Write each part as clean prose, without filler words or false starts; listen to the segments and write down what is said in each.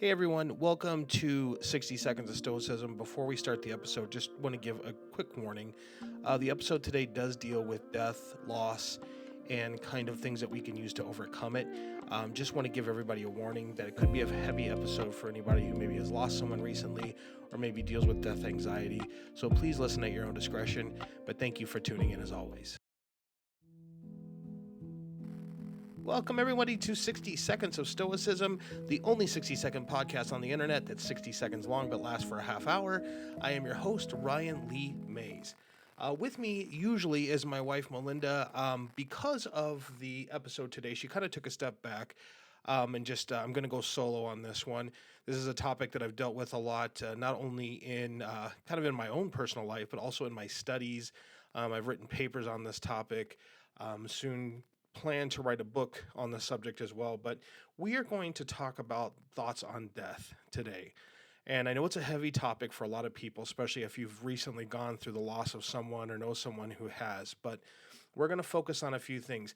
Hey everyone, welcome to 60 Seconds of Stoicism. Before we start the episode, just want to give a quick warning. The episode today does deal with death, loss, and kind of things that we can use to overcome it. Just want to give everybody a warning that it could be a heavy episode for anybody who maybe has lost someone recently or maybe deals with death anxiety. So please listen at your own discretion, but thank you for tuning in as always. Welcome, everybody, to 60 Seconds of Stoicism, the only 60-second podcast on the internet that's 60 seconds long but lasts for a half hour. I am your host, Ryan Lee Mays. With me, usually, is my wife, Melinda. Because of the episode today, she kind of took a step back. I'm going to go solo on this one. This is a topic that I've dealt with a lot, not only in kind of in my own personal life, but also in my studies. I've written papers on this topic. Soon plan to write a book on the subject as well, but we are going to talk about thoughts on death today. And I know it's a heavy topic for a lot of people, especially if you've recently gone through the loss of someone or know someone who has, but we're going to focus on a few things.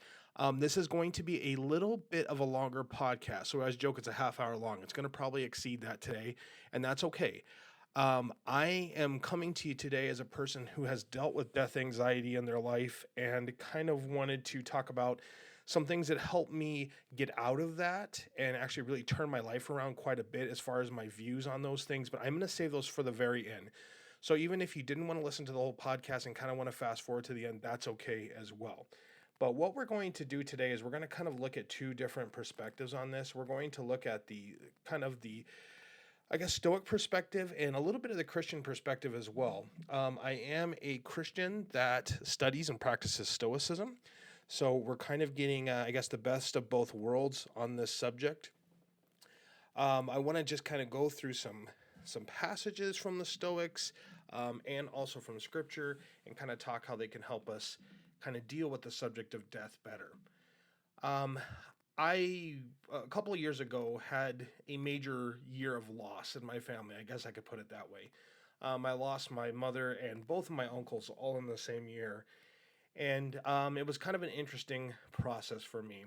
This is going to be a little bit of a longer podcast. So I always joke it's a half hour long. It's going to probably exceed that today, and that's okay. I am coming to you today as a person who has dealt with death anxiety in their life and kind of wanted to talk about some things that helped me get out of that and actually really turn my life around quite a bit as far as my views on those things. But I'm going to save those for the very end. So even if you didn't want to listen to the whole podcast and kind of want to fast forward to the end, that's okay as well. But what we're going to do today is we're going to kind of look at two different perspectives on this. We're going to look at the Stoic perspective and a little bit of the Christian perspective as well. I am a Christian that studies and practices Stoicism. So we're kind of getting, the best of both worlds on this subject. I want to just kind of go through some passages from the Stoics and also from Scripture and kind of talk how they can help us kind of deal with the subject of death better. I, a couple of years ago, had a major year of loss in my family. I guess I could put it that way. I lost my mother and both of my uncles all in the same year. And it was kind of an interesting process for me.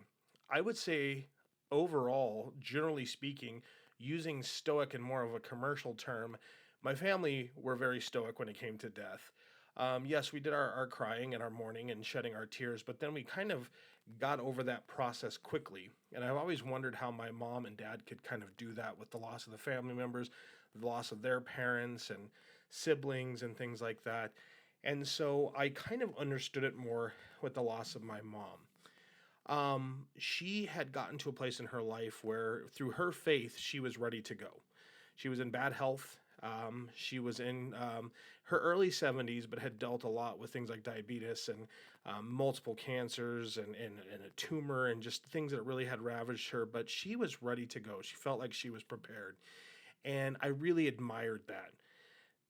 I would say, overall, generally speaking, using stoic in more of a commercial term, my family were very stoic when it came to death. Yes, we did our crying and our mourning and shedding our tears, but then we kind of got over that process quickly. And I've always wondered how my mom and dad could kind of do that with the loss of the family members, the loss of their parents and siblings and things like that. And so I kind of understood it more with the loss of my mom. She had gotten to a place in her life where, through her faith, she was ready to go. She was in bad health. She was in her early 70s, but had dealt a lot with things like diabetes and multiple cancers and a tumor and just things that really had ravaged her. But she was ready to go. She felt like she was prepared. And I really admired that.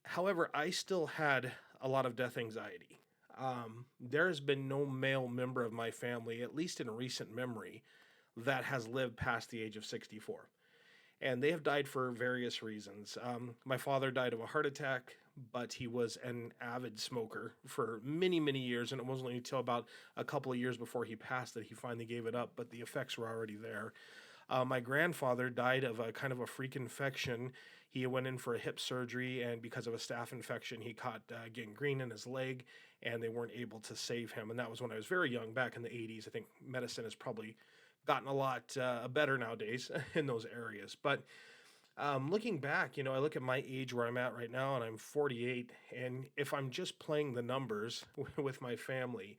However, I still had a lot of death anxiety. There has been no male member of my family, at least in recent memory, that has lived past the age of 64. And they have died for various reasons. My father died of a heart attack, but he was an avid smoker for many, many years, and it wasn't until about a couple of years before he passed that he finally gave it up, but the effects were already there. My grandfather died of a kind of a freak infection. He went in for a hip surgery, and because of a staph infection, he caught gangrene in his leg, and they weren't able to save him. And that was when I was very young, back in the 80s. I think medicine has probably gotten a lot better nowadays in those areas. But looking back, I look at my age where I'm at right now, and I'm 48. And if I'm just playing the numbers with my family,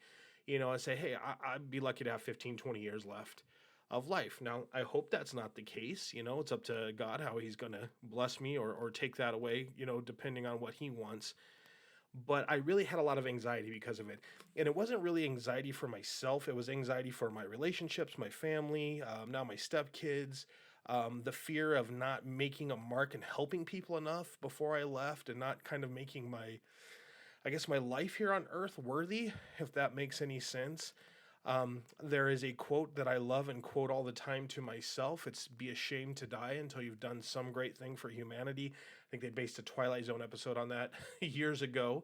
I say, hey, I'd be lucky to have 15, 20 years left of life. Now, I hope that's not the case. It's up to God how he's going to bless me or take that away, depending on what he wants. But I really had a lot of anxiety because of it. And it wasn't really anxiety for myself. It was anxiety for my relationships, my family, now my stepkids, the fear of not making a mark and helping people enough before I left and not kind of making my life here on earth worthy, if that makes any sense. There is a quote that I love and quote all the time to myself. It's be ashamed to die until you've done some great thing for humanity. I think they based a Twilight Zone episode on that years ago,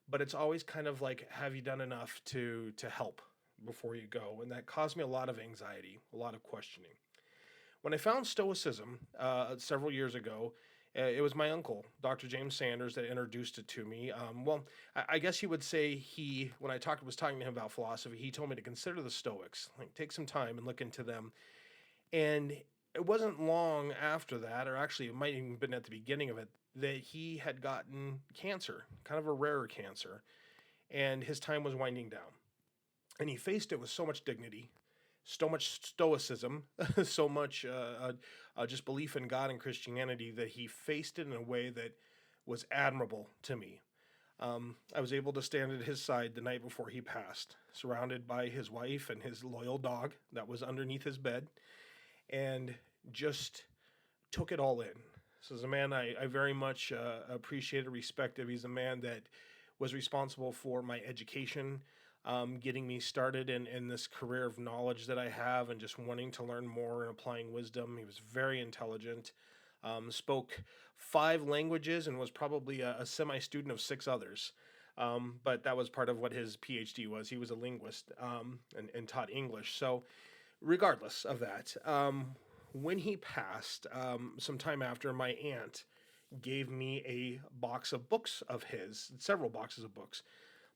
but it's always kind of like, have you done enough to help before you go? And that caused me a lot of anxiety, a lot of questioning. When I found Stoicism several years ago, it was my uncle, Dr. James Sanders, that introduced it to me. Well, I guess you would say when was talking to him about philosophy, he told me to consider the Stoics, like take some time and look into them. And it wasn't long after that, or actually, it might even been at the beginning of it, that he had gotten cancer, kind of a rarer cancer, and his time was winding down. And he faced it with so much dignity, so much stoicism, so much just belief in God and Christianity that he faced it in a way that was admirable to me. I was able to stand at his side the night before he passed, surrounded by his wife and his loyal dog that was underneath his bed, and just took it all in. So, as a man I very much appreciate and respect him. He's a man that was responsible for my education, getting me started in this career of knowledge that I have and just wanting to learn more and applying wisdom. He was very intelligent, spoke 5 languages, and was probably a semi student of 6 others. But that was part of what his PhD was. He was a linguist and taught English. So, regardless of that, when he passed, some time after, my aunt gave me a box of books of his, several boxes of books.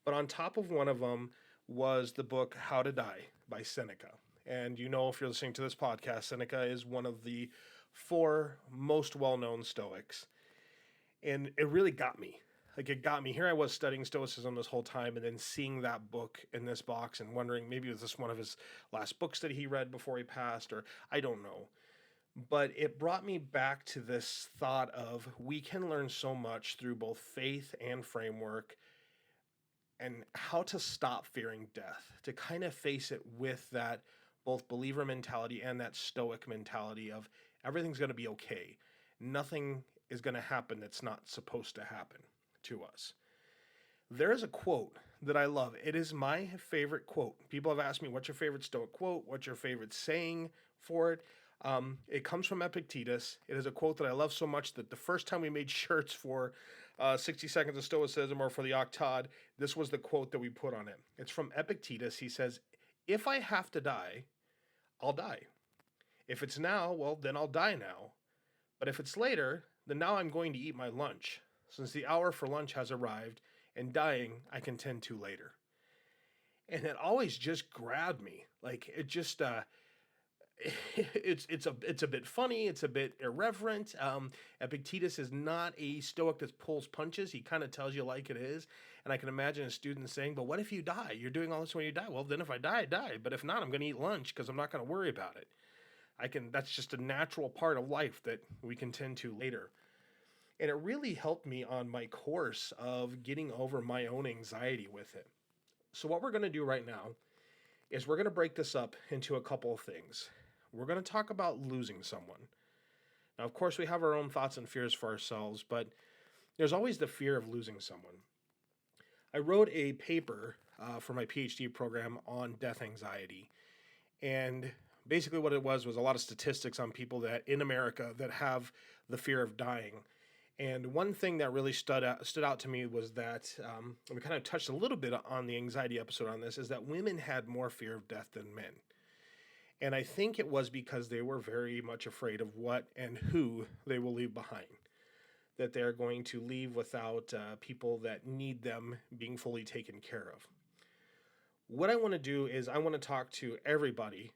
But on top of one of them was the book How to Die by Seneca. And if you're listening to this podcast, Seneca is one of the 4 most well known Stoics. And it really got me. Like, it got me. Here I was studying Stoicism this whole time, and then seeing that book in this box and wondering maybe was this one of his last books that he read before he passed, or I don't know. But it brought me back to this thought of we can learn so much through both faith and framework, and how to stop fearing death, to kind of face it with that both believer mentality and that stoic mentality of everything's going to be okay. Nothing is going to happen that's not supposed to happen to us. There is a quote that I love. It is my favorite quote. People have asked me, what's your favorite Stoic quote? What's your favorite saying for it? It comes from Epictetus. It is a quote that I love so much that the first time we made shirts for 60 Seconds of Stoicism or for the Octad, this was the quote that we put on it. It's from Epictetus. He says, "If I have to die, I'll die. If it's now, well, then I'll die now. But if it's later, then now I'm going to eat my lunch, since the hour for lunch has arrived, and dying I can tend to later." And it always just grabbed me. Like, it just it's a bit funny, it's a bit irreverent. Epictetus is not a stoic that pulls punches. He kind of tells you like it is. And I can imagine a student saying, "But what if you die? You're doing all this when you die." Well, then if I die, I die. But if not, I'm going to eat lunch because I'm not going to worry about it. That's just a natural part of life that we can tend to later. And it really helped me on my course of getting over my own anxiety with it. So what we're going to do right now is we're going to break this up into a couple of things. We're going to talk about losing someone. Now, of course, we have our own thoughts and fears for ourselves, but there's always the fear of losing someone. I wrote a paper for my PhD program on death anxiety. And basically what it was a lot of statistics on people that in America that have the fear of dying. And one thing that really stood out to me was that we kind of touched a little bit on the anxiety episode on this, is that women had more fear of death than men. And I think it was because they were very much afraid of what and who they will leave behind. That they're going to leave without people that need them being fully taken care of. What I want to do is I want to talk to everybody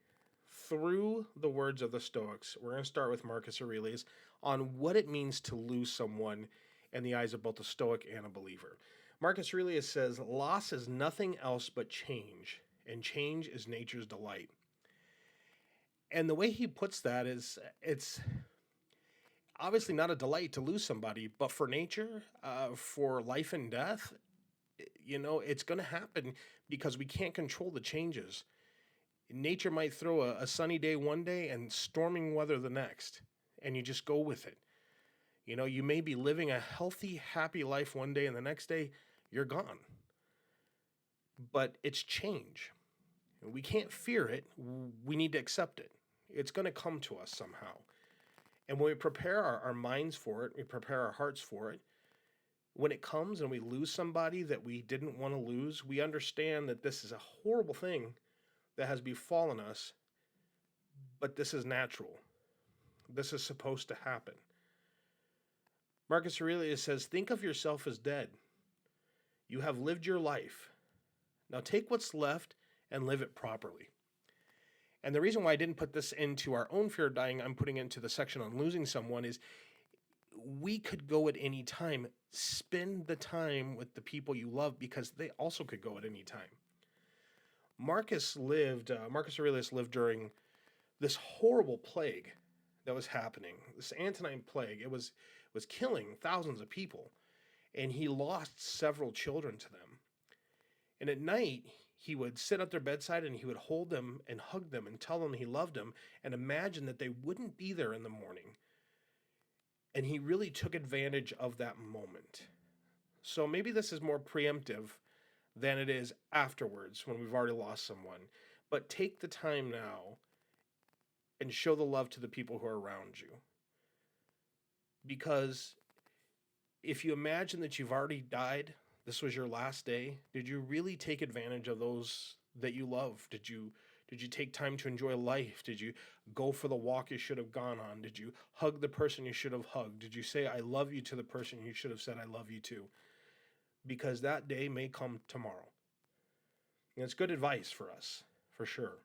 through the words of the Stoics. We're going to start with Marcus Aurelius on what it means to lose someone in the eyes of both a Stoic and a believer. Marcus Aurelius says, "Loss is nothing else but change, and change is nature's delight." And the way he puts that is, it's obviously not a delight to lose somebody, but for nature, for life and death, it's going to happen because we can't control the changes. Nature might throw a sunny day one day and storming weather the next, and you just go with it. You may be living a healthy, happy life one day, and the next day you're gone. But it's change. We can't fear it. We need to accept it. It's going to come to us somehow. And when we prepare our minds for it, we prepare our hearts for it, when it comes and we lose somebody that we didn't want to lose, we understand that this is a horrible thing that has befallen us, but this is natural. This is supposed to happen. Marcus Aurelius says, think of yourself as dead. You have lived your life. Now take what's left and live it properly. And the reason why I didn't put this into our own fear of dying, I'm putting it into the section on losing someone, is we could go at any time. Spend the time with the people you love because they also could go at any time. Marcus Aurelius lived during this horrible plague that was happening, this Antonine plague. It was killing thousands of people, and he lost several children to them. And at night, he would sit at their bedside and he would hold them and hug them and tell them he loved them and imagine that they wouldn't be there in the morning. And he really took advantage of that moment. So maybe this is more preemptive than it is afterwards when we've already lost someone. But take the time now and show the love to the people who are around you. Because if you imagine that you've already died, this was your last day, did you really take advantage of those that you love? Did you take time to enjoy life? Did you go for the walk you should have gone on? Did you hug the person you should have hugged? Did you say I love you to the person you should have said I love you to? Because that day may come tomorrow. And it's good advice for us, for sure.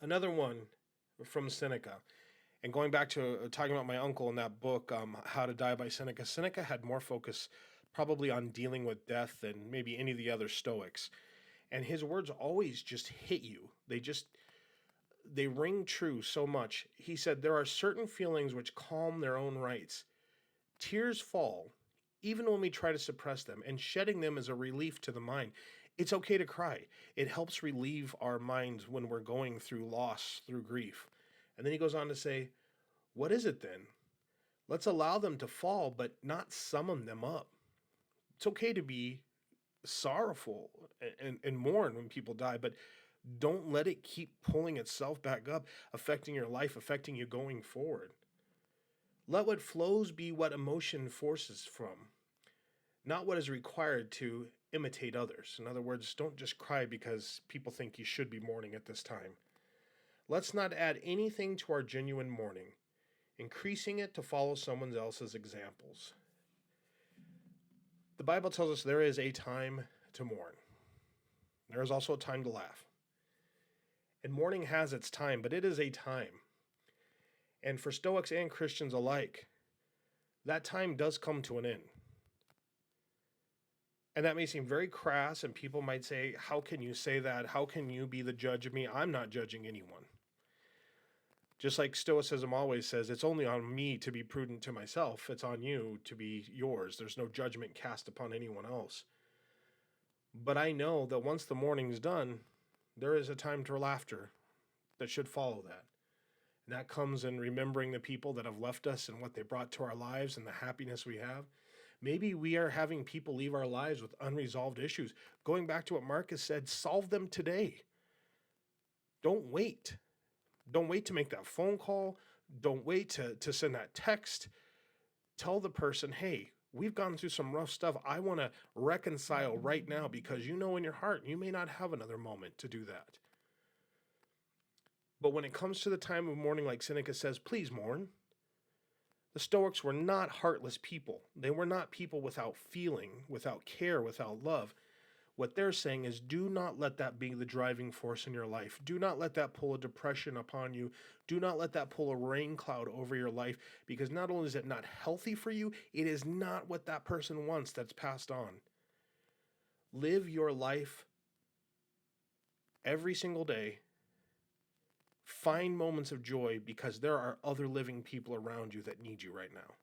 Another one from Seneca, and going back to talking about my uncle in that book, How to Die by Seneca, Seneca had more focus probably on dealing with death than maybe any of the other Stoics. And his words always just hit you. They ring true so much. He said, there are certain feelings which calm their own rights. Tears fall, even when we try to suppress them, and shedding them is a relief to the mind. It's okay to cry. It helps relieve our minds when we're going through loss, through grief. And then he goes on to say, what is it then? Let's allow them to fall, but not summon them up. It's okay to be sorrowful and mourn when people die, but don't let it keep pulling itself back up, affecting your life, affecting you going forward. Let what flows be what emotion forces from, not what is required to imitate others. In other words, don't just cry because people think you should be mourning at this time. Let's not add anything to our genuine mourning, increasing it to follow someone else's examples. The Bible tells us there is a time to mourn. There is also a time to laugh. And mourning has its time, but it is a time. And for Stoics and Christians alike, that time does come to an end. And that may seem very crass, and people might say, how can you say that? How can you be the judge of me? I'm not judging anyone. Just like Stoicism always says, it's only on me to be prudent to myself. It's on you to be yours. There's no judgment cast upon anyone else. But I know that once the mourning's done, there is a time for laughter that should follow that. And that comes in remembering the people that have left us and what they brought to our lives and the happiness we have. Maybe we are having people leave our lives with unresolved issues. Going back to what Marcus said, solve them today. Don't wait. Don't wait to make that phone call. Don't wait to send that text. Tell the person, hey, we've gone through some rough stuff. I want to reconcile right now, because you know in your heart you may not have another moment to do that. But when it comes to the time of mourning, like Seneca says, please mourn. The Stoics were not heartless people. They were not people without feeling, without care, without love. What they're saying is, do not let that be the driving force in your life. Do not let that pull a depression upon you. Do not let that pull a rain cloud over your life, because not only is it not healthy for you, it is not what that person wants that's passed on. Live your life every single day. Find moments of joy, because there are other living people around you that need you right now.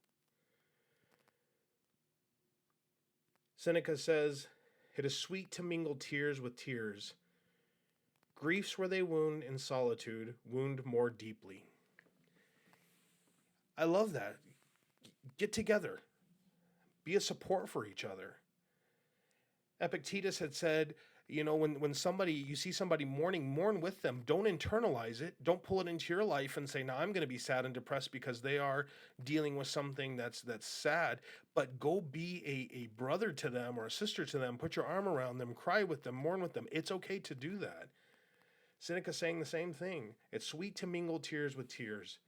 Seneca says, it is sweet to mingle tears with tears. Griefs where they wound in solitude wound more deeply. I love that. Get together. Be a support for each other. Epictetus had said, when you see somebody mourning, mourn with them. Don't internalize it. Don't pull it into your life and say, now I'm going to be sad and depressed because they are dealing with something that's sad. But go be a brother to them or a sister to them. Put your arm around them, cry with them, mourn with them. It's okay to do that. Seneca saying the same thing. It's sweet to mingle tears with tears.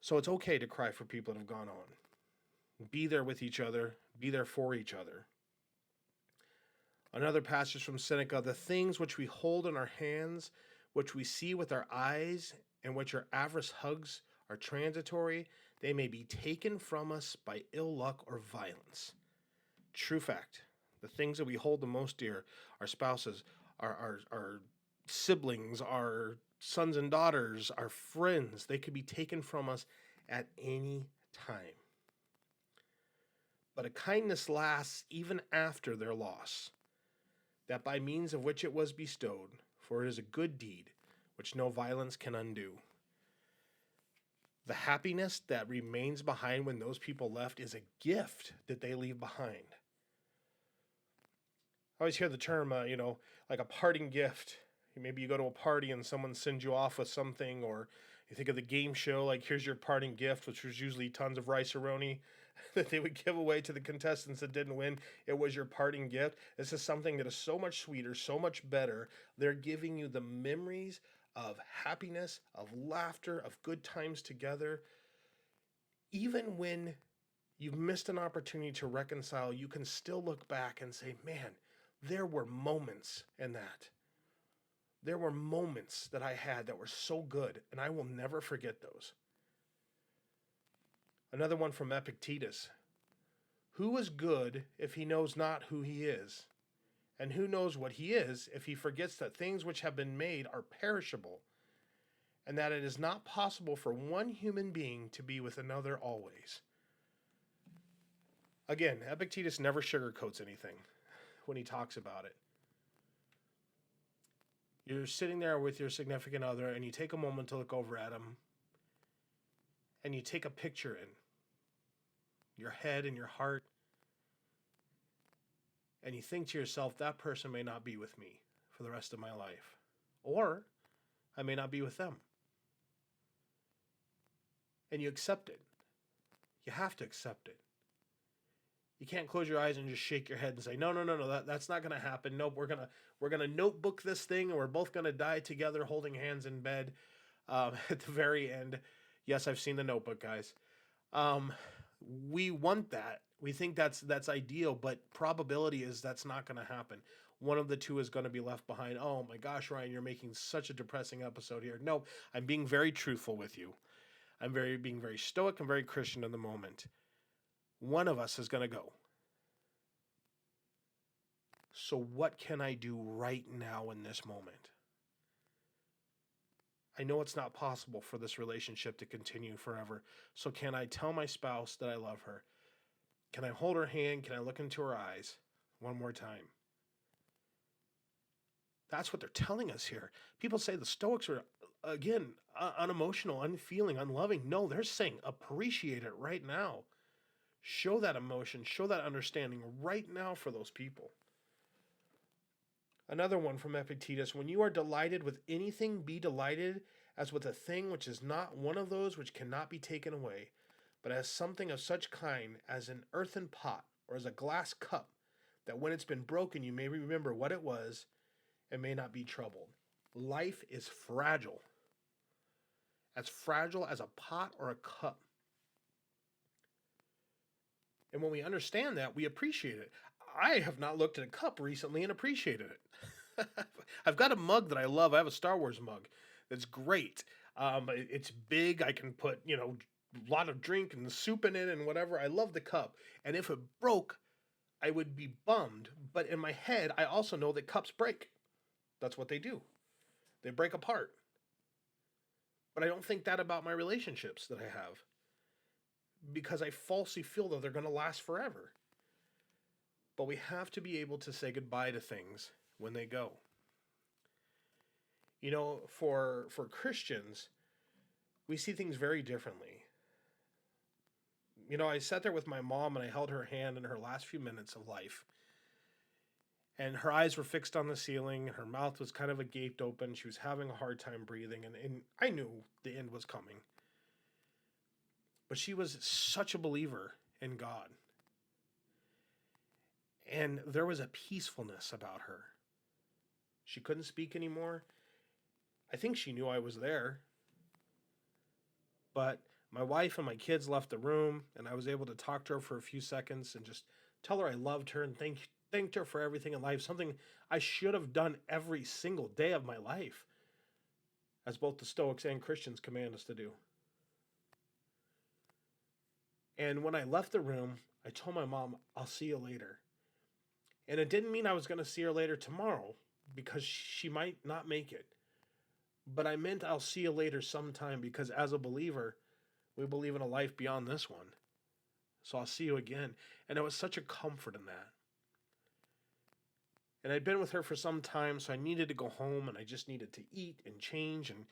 So it's okay to cry for people that have gone on. Be there with each other, be there for each other. Another passage from Seneca: the things which we hold in our hands, which we see with our eyes, and which our avarice hugs, are transitory. They may be taken from us by ill luck or violence. True fact. The things that we hold the most dear, our spouses, our siblings, our sons and daughters, our friends, they could be taken from us at any time. But a kindness lasts even after their loss, that by means of which it was bestowed, for it is a good deed, which no violence can undo. The happiness that remains behind when those people left is a gift that they leave behind. I always hear the term, like a parting gift. Maybe you go to a party and someone sends you off with something, or you think of the game show, like here's your parting gift, which was usually tons of rice-a-roni that they would give away to the contestants that didn't win. It was your parting gift. This is something that is so much sweeter, so much better. They're giving you the memories of happiness, of laughter, of good times together. Even when you've missed an opportunity to reconcile, you can still look back and say, man, there were moments in that. There were moments that I had that were so good, and I will never forget those. Another one from Epictetus: who is good if he knows not who he is? And who knows what he is if he forgets that things which have been made are perishable, and that it is not possible for one human being to be with another always? Again, Epictetus never sugarcoats anything when he talks about it. You're sitting there with your significant other and you take a moment to look over at him and you take a picture in your head and your heart, and you think to yourself, that person may not be with me for the rest of my life, or I may not be with them. And you accept it. You have to accept it. You can't close your eyes and just shake your head and say, no, that's not going to happen. Nope, we're gonna notebook this thing, and we're both going to die together holding hands in bed at the very end. Yes, I've seen The Notebook, guys. We want that. We think that's ideal, but probability is that's not going to happen. One of the two is going to be left behind. Oh my gosh, Ryan, you're making such a depressing episode here. No, I'm being very truthful with you. I'm being very stoic and very Christian in the moment. One of us is going to go. So what can I do right now in this moment? I know it's not possible for this relationship to continue forever. So can I tell my spouse that I love her? Can I hold her hand? Can I look into her eyes one more time? That's what they're telling us here. People say the Stoics are, again, unemotional, unfeeling, unloving. No, they're saying appreciate it right now. Show that emotion, show that understanding right now for those people. Another one from Epictetus: when you are delighted with anything, be delighted as with a thing which is not one of those which cannot be taken away, but as something of such kind as an earthen pot or as a glass cup, that when it's been broken you may remember what it was and may not be troubled. Life is fragile. As fragile as a pot or a cup. And when we understand that, we appreciate it. I have not looked at a cup recently and appreciated it. I've got a mug that I love. I have a Star Wars mug that's great. It's big. I can put, a lot of drink and soup in it and whatever. I love the cup. And if it broke, I would be bummed. But in my head, I also know that cups break. That's what they do. They break apart. But I don't think that about my relationships that I have, because I falsely feel that they're going to last forever. But we have to be able to say goodbye to things when they go. For Christians, we see things very differently. I sat there with my mom and I held her hand in her last few minutes of life. And her eyes were fixed on the ceiling. Her mouth was kind of gaped open. She was having a hard time breathing. And I knew the end was coming. But she was such a believer in God. And there was a peacefulness about her. She couldn't speak anymore. I think she knew I was there. But My wife and my kids left the room, and I was able to talk to her for a few seconds and just tell her I loved her and thanked her for everything in life, something I should have done every single day of my life, as both the Stoics and Christians command us to do. And when I left the room, I told my mom, I'll see you later. And it didn't mean I was going to see her later tomorrow because she might not make it. But I meant I'll see you later sometime because as a believer, we believe in a life beyond this one. So I'll see you again. And it was such a comfort in that. And I'd been with her for some time, so I needed to go home and I just needed to eat and change. And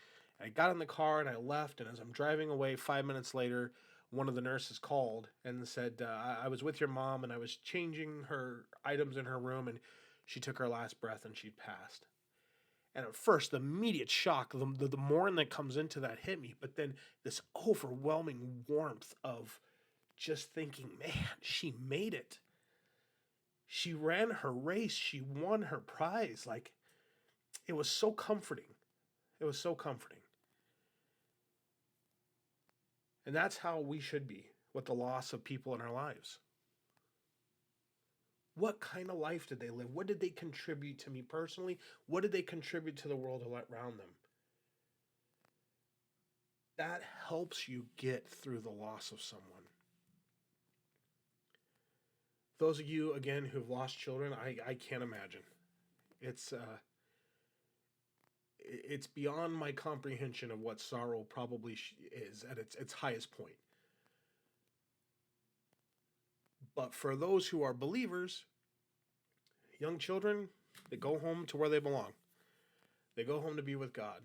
I got in the car and I left. And as I'm driving away, 5 minutes later, one of the nurses called and said, I was with your mom and I was changing her items in her room and she took her last breath and she passed. And at first, the immediate shock, the mourn that comes into that hit me. But then this overwhelming warmth of just thinking, man, she made it. She ran her race. She won her prize. Like, it was so comforting. It was so comforting. And that's how we should be with the loss of people in our lives. What kind of life did they live? What did they contribute to me personally? What did they contribute to the world around them? That helps you get through the loss of someone. Those of you, again, who've lost children, I can't imagine. It's beyond my comprehension of what sorrow probably is at its highest point. But for those who are believers, young children, they go home to where they belong. They go home to be with God.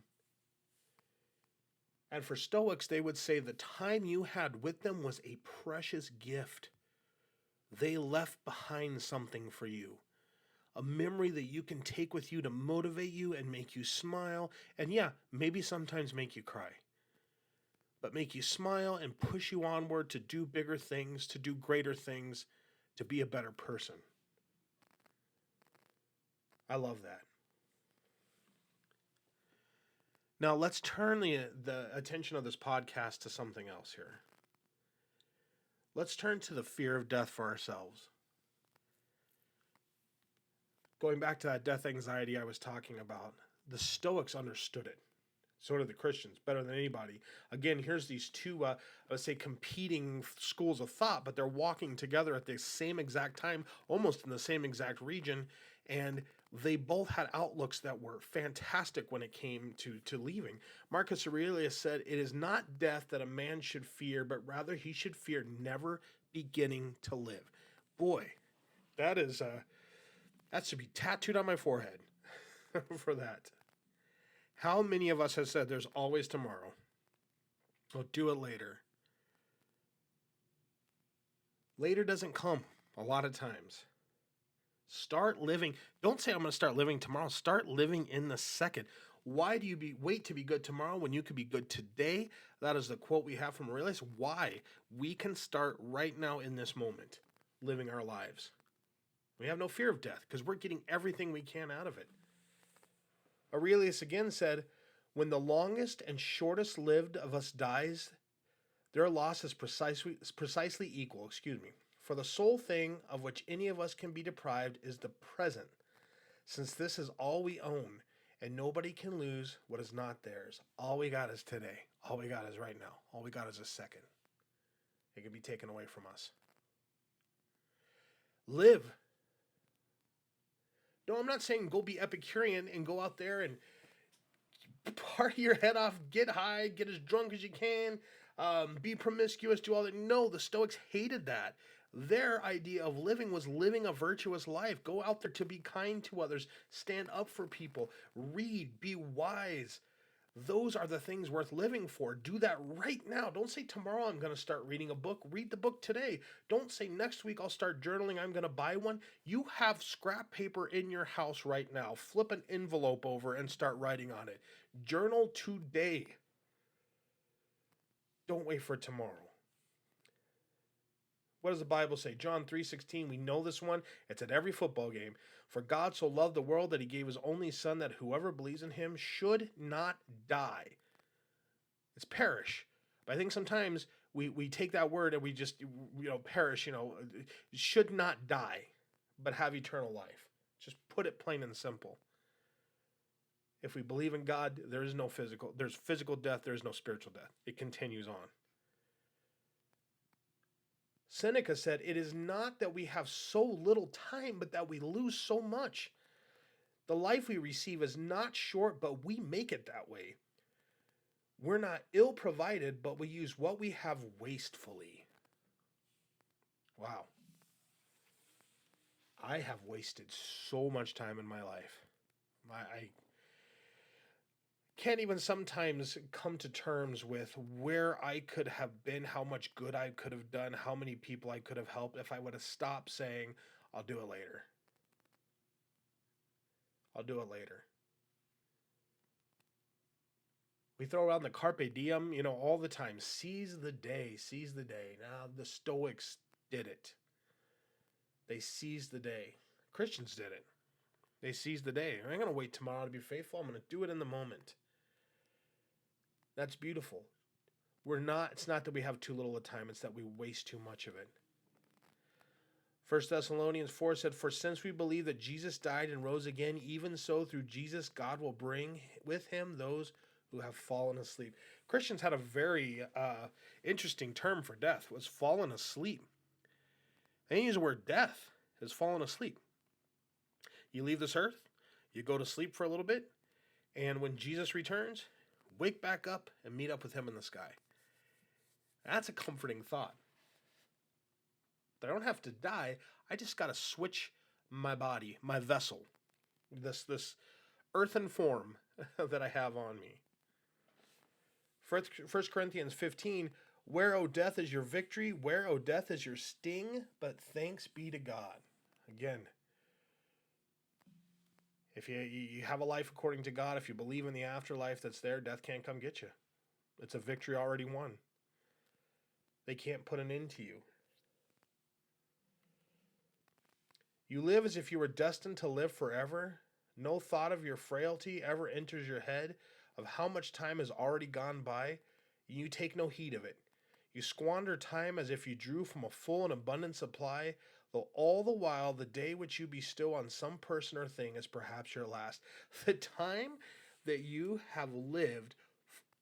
And for Stoics, they would say the time you had with them was a precious gift. They left behind something for you. A memory that you can take with you to motivate you and make you smile. And yeah, maybe sometimes make you cry. But make you smile and push you onward to do bigger things, to do greater things, to be a better person. I love that. Now let's turn the attention of this podcast to something else here. Let's turn to the fear of death for ourselves. Going back to that death anxiety I was talking about, the Stoics understood it. So did the Christians, better than anybody. Again, here's these two, let's say, competing schools of thought, but they're walking together at the same exact time, almost in the same exact region, and they both had outlooks that were fantastic when it came to leaving. Marcus Aurelius said, "It is not death that a man should fear, but rather he should fear never beginning to live." Boy, that should be tattooed on my forehead for that. How many of us have said there's always tomorrow? I'll do it later. Later doesn't come a lot of times. Start living. Don't say I'm going to start living tomorrow. Start living in the second. Why do you wait to be good tomorrow when you could be good today? That is the quote we have from Aurelius. Why? We can start right now in this moment, living our lives. We have no fear of death because we're getting everything we can out of it. Aurelius again said, when the longest and shortest lived of us dies, their loss is precisely equal. For the sole thing of which any of us can be deprived is the present, since this is all we own, and nobody can lose what is not theirs. All we got is today. All we got is right now. All we got is a second. It can be taken away from us. Live. No, I'm not saying go be Epicurean and go out there and party your head off, get high, get as drunk as you can, be promiscuous, do all that. No, the Stoics hated that. Their idea of living was living a virtuous life. Go out there to be kind to others, stand up for people, read, be wise. Those are the things worth living for. Do that right now. Don't say tomorrow I'm going to start reading a book. Read the book today. Don't say next week I'll start journaling. I'm going to buy one. You have scrap paper in your house right now. Flip an envelope over and start writing on it. Journal today. Don't wait for tomorrow. What does the Bible say? John 3:16, we know this one. It's at every football game. For God so loved the world that he gave his only son that whoever believes in him should not die. It's perish, But I think sometimes we take that word and we just, perish, should not die, but have eternal life. Just put it plain and simple. If we believe in God, there's physical death, there's no spiritual death. It continues on. Seneca said, "It is not that we have so little time, but that we lose so much. The life we receive is not short, but we make it that way. We're not ill provided, but we use what we have wastefully." Wow. I have wasted so much time in my life. I can't even sometimes come to terms with where I could have been, how much good I could have done, how many people I could have helped if I would have stopped saying, I'll do it later. I'll do it later. We throw around the carpe diem, all the time. Seize the day, seize the day. Now, the Stoics did it. They seized the day. Christians did it. They seized the day. I'm going to wait tomorrow to be faithful. I'm going to do it in the moment. That's beautiful. It's not that we have too little of time, it's that we waste too much of it. 1 Thessalonians 4 said, "For since we believe that Jesus died and rose again, even so through Jesus God will bring with him those who have fallen asleep." Christians had a very interesting term for death, was fallen asleep. They use the word death as fallen asleep. You leave this earth, you go to sleep for a little bit, and when Jesus returns, wake back up and meet up with him in the sky. That's a comforting thought. I don't have to die. I just got to switch my body, my vessel, this earthen form that I have on me. 1 Corinthians 15, "Where, O death, is your victory? Where, O death, is your sting? But thanks be to God." Again, if you have a life according to God, if you believe in the afterlife that's there, death can't come get you. It's a victory already won. They can't put an end to you. "You live as if you were destined to live forever. No thought of your frailty ever enters your head, of how much time has already gone by. You take no heed of it. You squander time as if you drew from a full and abundant supply, though all the while the day which you bestow on some person or thing is perhaps your last." The time that you have lived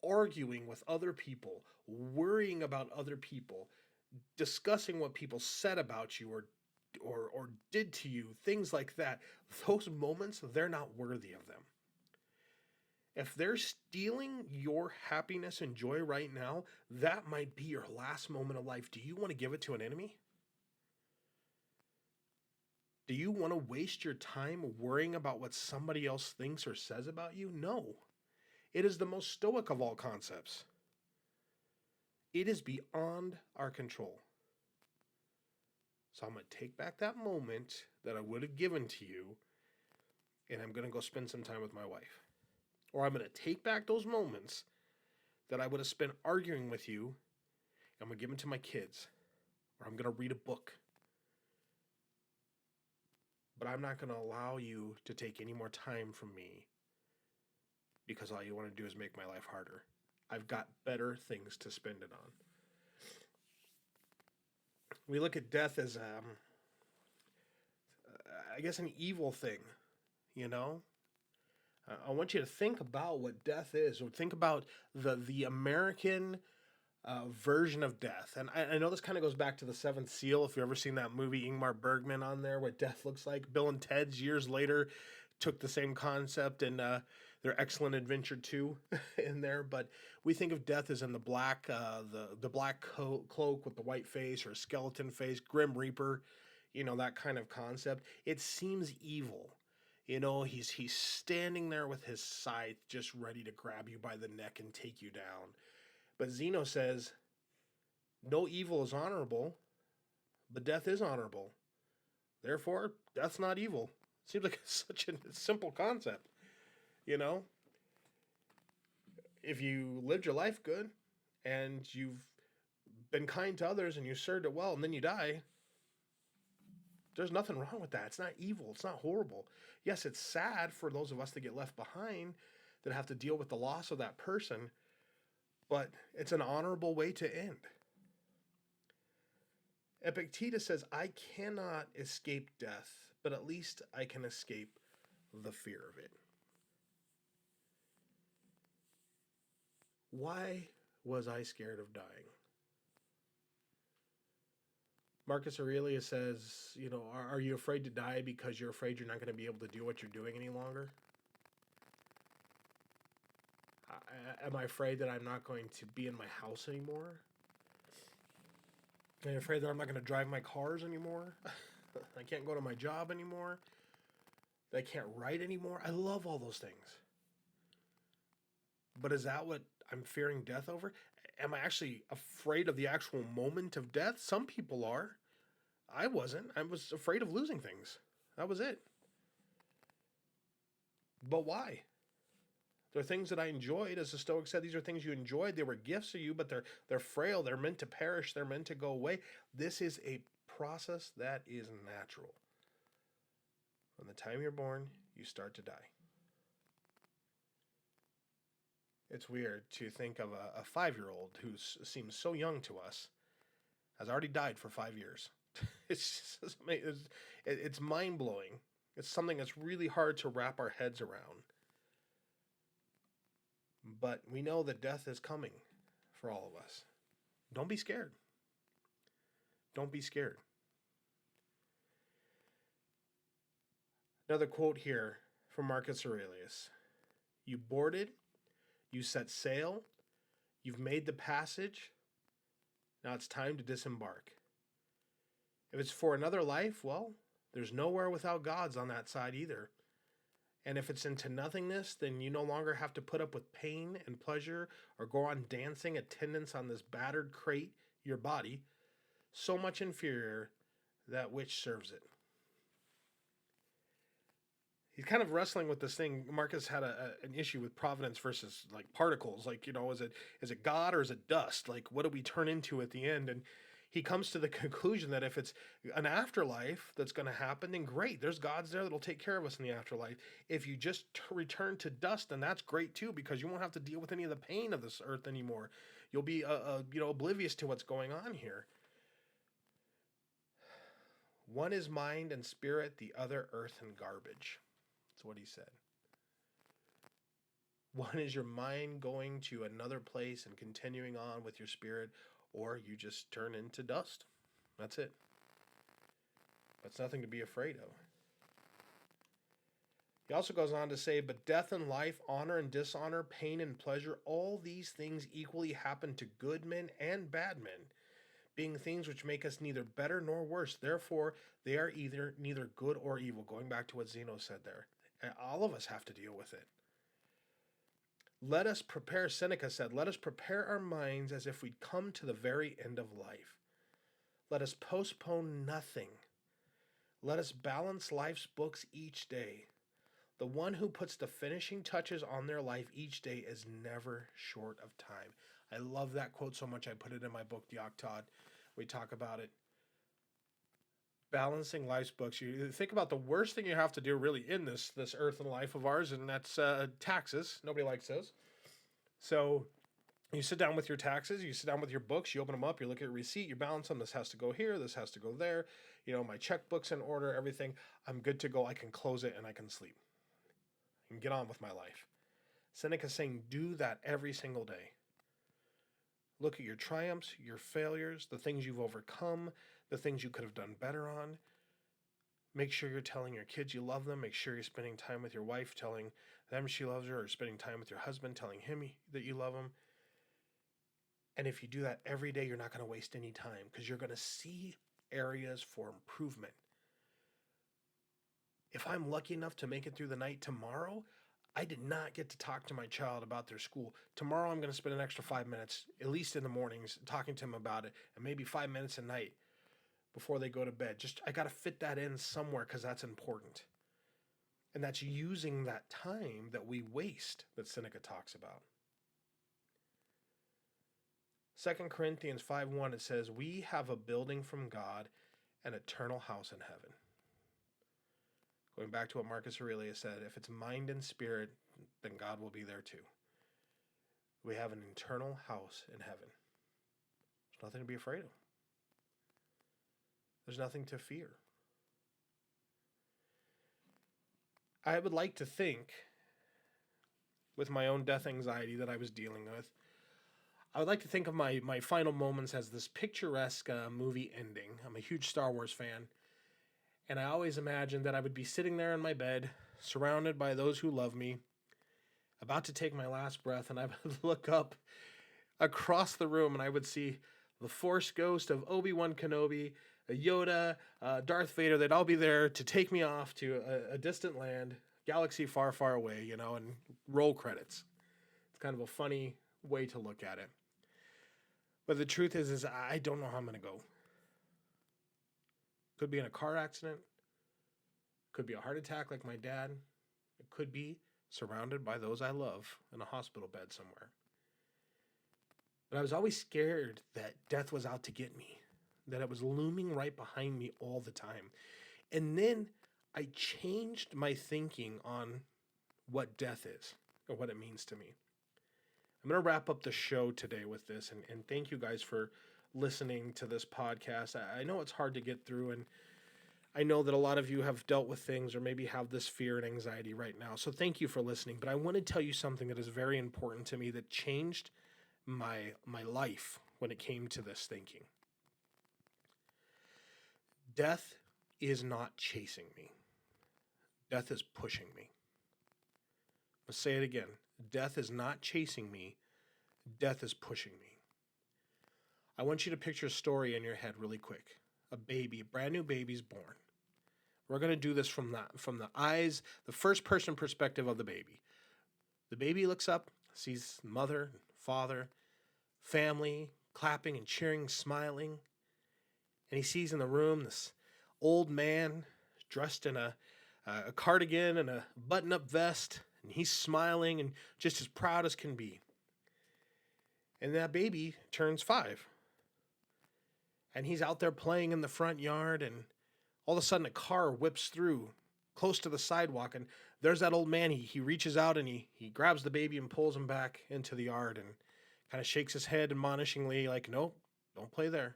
arguing with other people, worrying about other people, discussing what people said about you or did to you, things like that, those moments, they're not worthy of them. If they're stealing your happiness and joy right now, that might be your last moment of life. Do you want to give it to an enemy? Do you want to waste your time worrying about what somebody else thinks or says about you? No. It is the most stoic of all concepts. It is beyond our control. So I'm going to take back that moment that I would have given to you, and I'm going to go spend some time with my wife. Or I'm going to take back those moments that I would have spent arguing with you, and I'm going to give them to my kids. Or I'm going to read a book. But I'm not going to allow you to take any more time from me, because all you want to do is make my life harder. I've got better things to spend it on. We look at death as, I guess, an evil thing, I want you to think about what death is, or think about the American version of death. And I know this kind of goes back to The Seventh Seal. If you've ever seen that movie, Ingmar Bergman on there, what death looks like. Bill and Ted's years later took the same concept and their Excellent Adventure 2 in there. But we think of death as in the black, the black cloak with the white face, or a skeleton face, Grim Reaper, that kind of concept. It seems evil. He's standing there with his scythe just ready to grab you by the neck and take you down. But Zeno says, no evil is honorable, but death is honorable. Therefore, death's not evil. Seems like such a simple concept, If you lived your life good and you've been kind to others and you served it well and then you die, there's nothing wrong with that. It's not evil. It's not horrible. Yes, it's sad for those of us that get left behind, that have to deal with the loss of that person. but it's an honorable way to end. Epictetus says, I cannot escape death, but at least I can escape the fear of it. Why was I scared of dying? Marcus Aurelius says, are you afraid to die because you're afraid you're not going to be able to do what you're doing any longer? Am I afraid that I'm not going to be in my house anymore? Am I afraid that I'm not going to drive my cars anymore? I can't go to my job anymore? That I can't write anymore? I love all those things. But is that what I'm fearing death over? Am I actually afraid of the actual moment of death? Some people are. I wasn't. I was afraid of losing things. That was it. But why? They're things that I enjoyed. As the Stoic said, these are things you enjoyed. They were gifts to you, but they're frail. They're meant to perish. They're meant to go away. This is a process that is natural. From the time you're born, you start to die. It's weird to think of a 5-year-old who seems so young to us has already died for 5 years. It's mind-blowing. It's something that's really hard to wrap our heads around. But we know that death is coming for all of us. Don't be scared. Don't be scared. Another quote here from Marcus Aurelius. You boarded, you set sail, you've made the passage, now it's time to disembark. If it's for another life, well, there's nowhere without gods on that side either. And if it's into nothingness, then you no longer have to put up with pain and pleasure or go on dancing attendance on this battered crate, your body, so much inferior that which serves it. He's kind of wrestling with this thing. Marcus had an issue with providence versus like particles. Like, is it God or is it dust? Like, what do we turn into at the end? And he comes to the conclusion that if it's an afterlife that's going to happen, then great. There's gods there that'll take care of us in the afterlife. If you just return to dust, then that's great too, because you won't have to deal with any of the pain of this earth anymore. You'll be, oblivious to what's going on here. One is mind and spirit, the other earth and garbage. That's what he said. One is your mind going to another place and continuing on with your spirit, or you just turn into dust. That's it. That's nothing to be afraid of. He also goes on to say, but death and life, honor and dishonor, pain and pleasure, all these things equally happen to good men and bad men, being things which make us neither better nor worse. Therefore, they are neither good or evil. Going back to what Zeno said there. And all of us have to deal with it. Let us prepare, Seneca said, let us prepare our minds as if we'd come to the very end of life. Let us postpone nothing. Let us balance life's books each day. The one who puts the finishing touches on their life each day is never short of time. I love that quote so much I put it in my book, The Octod. We talk about it. Balancing life's books. You think about the worst thing you have to do really in this earth and life of ours, and that's taxes. Nobody likes those. So you sit down with your taxes, you sit down with your books, you open them up, you look at your receipt, you balance them. This has to go here, this has to go there. My checkbook's in order, everything. I'm good to go. I can close it and I can sleep. I can get on with my life. Seneca's saying do that every single day. Look at your triumphs, your failures, the things you've overcome, the things you could have done better on. Make sure you're telling your kids you love them. Make sure you're spending time with your wife, telling them she loves her, or spending time with your husband, telling him that you love him. And if you do that every day, you're not going to waste any time because you're going to see areas for improvement. If I'm lucky enough to make it through the night tomorrow, I did not get to talk to my child about their school. Tomorrow I'm going to spend an extra 5 minutes, at least in the mornings, talking to them about it, and maybe 5 minutes at night before they go to bed. I got to fit that in somewhere because that's important. And that's using that time that we waste that Seneca talks about. 2 Corinthians 5:1, it says, we have a building from God, an eternal house in heaven. Going back to what Marcus Aurelius said, if it's mind and spirit, then God will be there too. We have an eternal house in heaven. There's nothing to be afraid of. There's nothing to fear. I would like to think, with my own death anxiety that I was dealing with, I would like to think of my final moments as this picturesque movie ending. I'm a huge Star Wars fan, and I always imagined that I would be sitting there in my bed, surrounded by those who love me, about to take my last breath, and I would look up across the room and I would see the Force ghost of Obi-Wan Kenobi, Yoda, Darth Vader. They'd all be there to take me off to a distant land, galaxy far, far away, and roll credits. It's kind of a funny way to look at it. But the truth is I don't know how I'm going to go. Could be in a car accident. Could be a heart attack like my dad. It could be surrounded by those I love in a hospital bed somewhere. But I was always scared that death was out to get me, that it was looming right behind me all the time. And then I changed my thinking on what death is or what it means to me. I'm going to wrap up the show today with this, and thank you guys for listening to this podcast. I know it's hard to get through, and I know that a lot of you have dealt with things or maybe have this fear and anxiety right now. So thank you for listening. But I want to tell you something that is very important to me that changed my life when it came to this thinking. Death is not chasing me. Death is pushing me. Let's say it again. Death is not chasing me. Death is pushing me. I want you to picture a story in your head really quick. A baby, a brand new baby's born. We're going to do this from the eyes, the first person perspective of the baby. The baby looks up, sees mother, father, family, clapping and cheering, smiling. And he sees in the room this old man dressed in a cardigan and a button-up vest. And he's smiling and just as proud as can be. And that baby turns 5. And he's out there playing in the front yard, and all of a sudden a car whips through close to the sidewalk, and there's that old man. He reaches out and he grabs the baby and pulls him back into the yard and kind of shakes his head admonishingly like, nope, don't play there.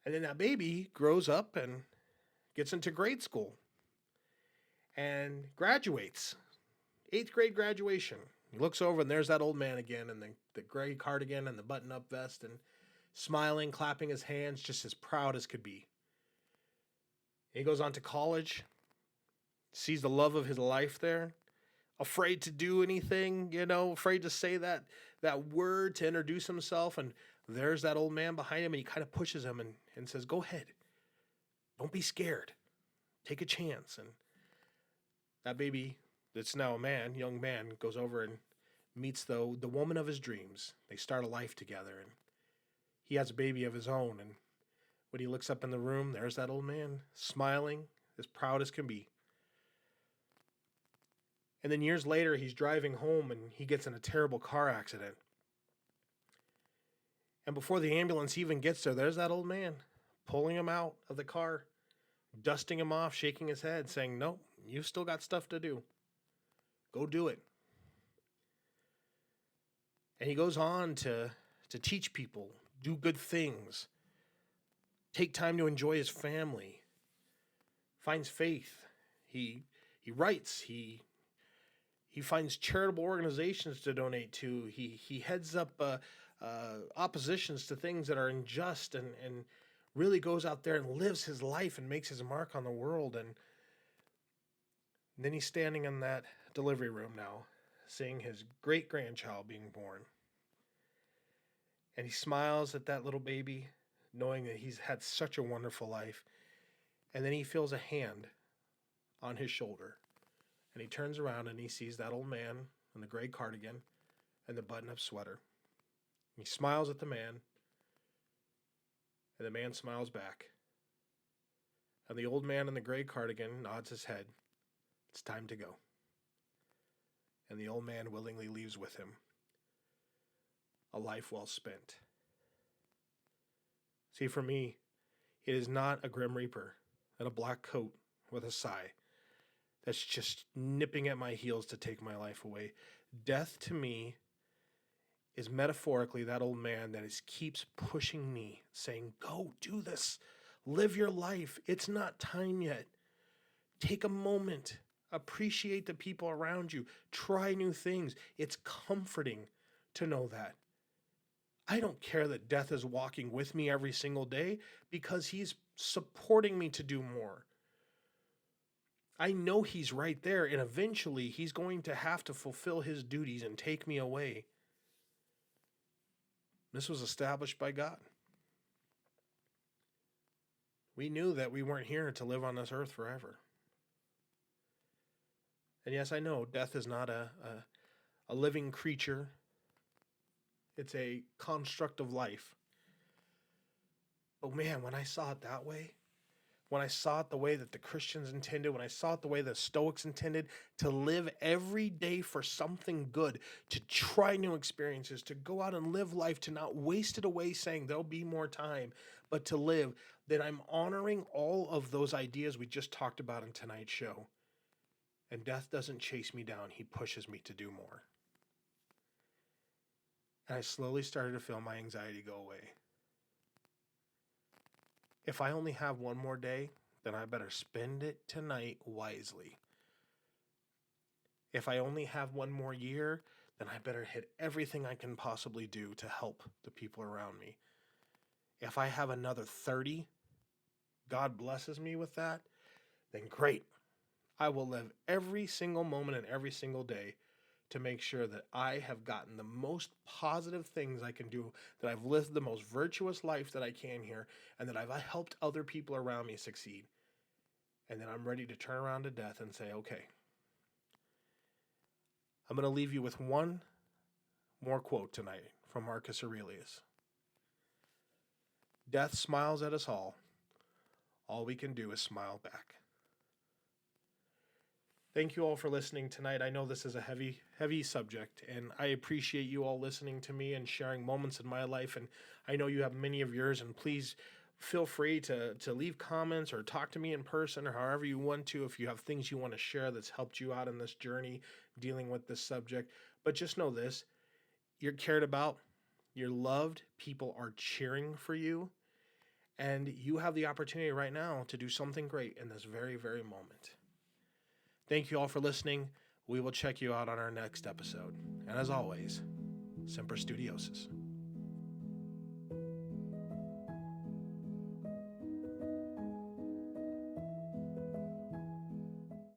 And then that baby grows up and gets into grade school and graduates. 8th grade graduation. He looks over and there's that old man again in the gray cardigan and the button-up vest and smiling, clapping his hands, just as proud as could be. He goes on to college, sees the love of his life there, afraid to do anything, afraid to say that word to introduce himself. And there's that old man behind him, and he kind of pushes him and says, go ahead. Don't be scared. Take a chance. And that baby that's now a young man, goes over and meets the woman of his dreams. They start a life together, and he has a baby of his own. And when he looks up in the room, there's that old man smiling, as proud as can be. And then years later, he's driving home and he gets in a terrible car accident. And before the ambulance even gets there, there's that old man pulling him out of the car, dusting him off, shaking his head, saying, nope, you've still got stuff to do. Go do it. And he goes on to teach people, do good things, take time to enjoy his family, finds faith. He writes, he finds charitable organizations to donate to. He heads up oppositions to things that are unjust and really goes out there and lives his life and makes his mark on the world. And then he's standing in that delivery room now, seeing his great-grandchild being born. And he smiles at that little baby, knowing that he's had such a wonderful life. And then he feels a hand on his shoulder. And he turns around and he sees that old man in the gray cardigan and the button-up sweater. He smiles at the man, and the man smiles back. And the old man in the gray cardigan nods his head. It's time to go. And the old man willingly leaves with him. A life well spent. See, for me, it is not a grim reaper in a black coat with a sigh that's just nipping at my heels to take my life away. Death to me is metaphorically that old man that keeps pushing me, saying, go do this, live your life. It's not time yet. Take a moment, appreciate the people around you, try new things. It's comforting to know that. I don't care that death is walking with me every single day because he's supporting me to do more. I know he's right there, and eventually he's going to have to fulfill his duties and take me away. This was established by God. We knew that we weren't here to live on this earth forever. And yes, I know death is not a living creature. It's a construct of life. But man, when I saw it that way, when I saw it the way that the Christians intended, when I saw it the way the Stoics intended, to live every day for something good, to try new experiences, to go out and live life, to not waste it away saying there'll be more time, but to live, then I'm honoring all of those ideas we just talked about in tonight's show. And death doesn't chase me down. He pushes me to do more. And I slowly started to feel my anxiety go away. If I only have one more day, then I better spend it tonight wisely. If I only have one more year, then I better hit everything I can possibly do to help the people around me. If I have another 30, God blesses me with that, then great. I will live every single moment and every single day to make sure that I have gotten the most positive things I can do, that I've lived the most virtuous life that I can here, and that I've helped other people around me succeed. And then I'm ready to turn around to death and say, okay, I'm going to leave you with one more quote tonight from Marcus Aurelius. Death smiles at us all. All we can do is smile back. Thank you all for listening tonight. I know this is a heavy subject, and I appreciate you all listening to me and sharing moments in my life, and I know you have many of yours, and please feel free to leave comments or talk to me in person or however you want to if you have things you want to share that's helped you out in this journey dealing with this subject. But just know this, you're cared about, you're loved, people are cheering for you, and you have the opportunity right now to do something great in this very, very moment. Thank you all for listening. We will check you out on our next episode. And as always, Semper Studiosus.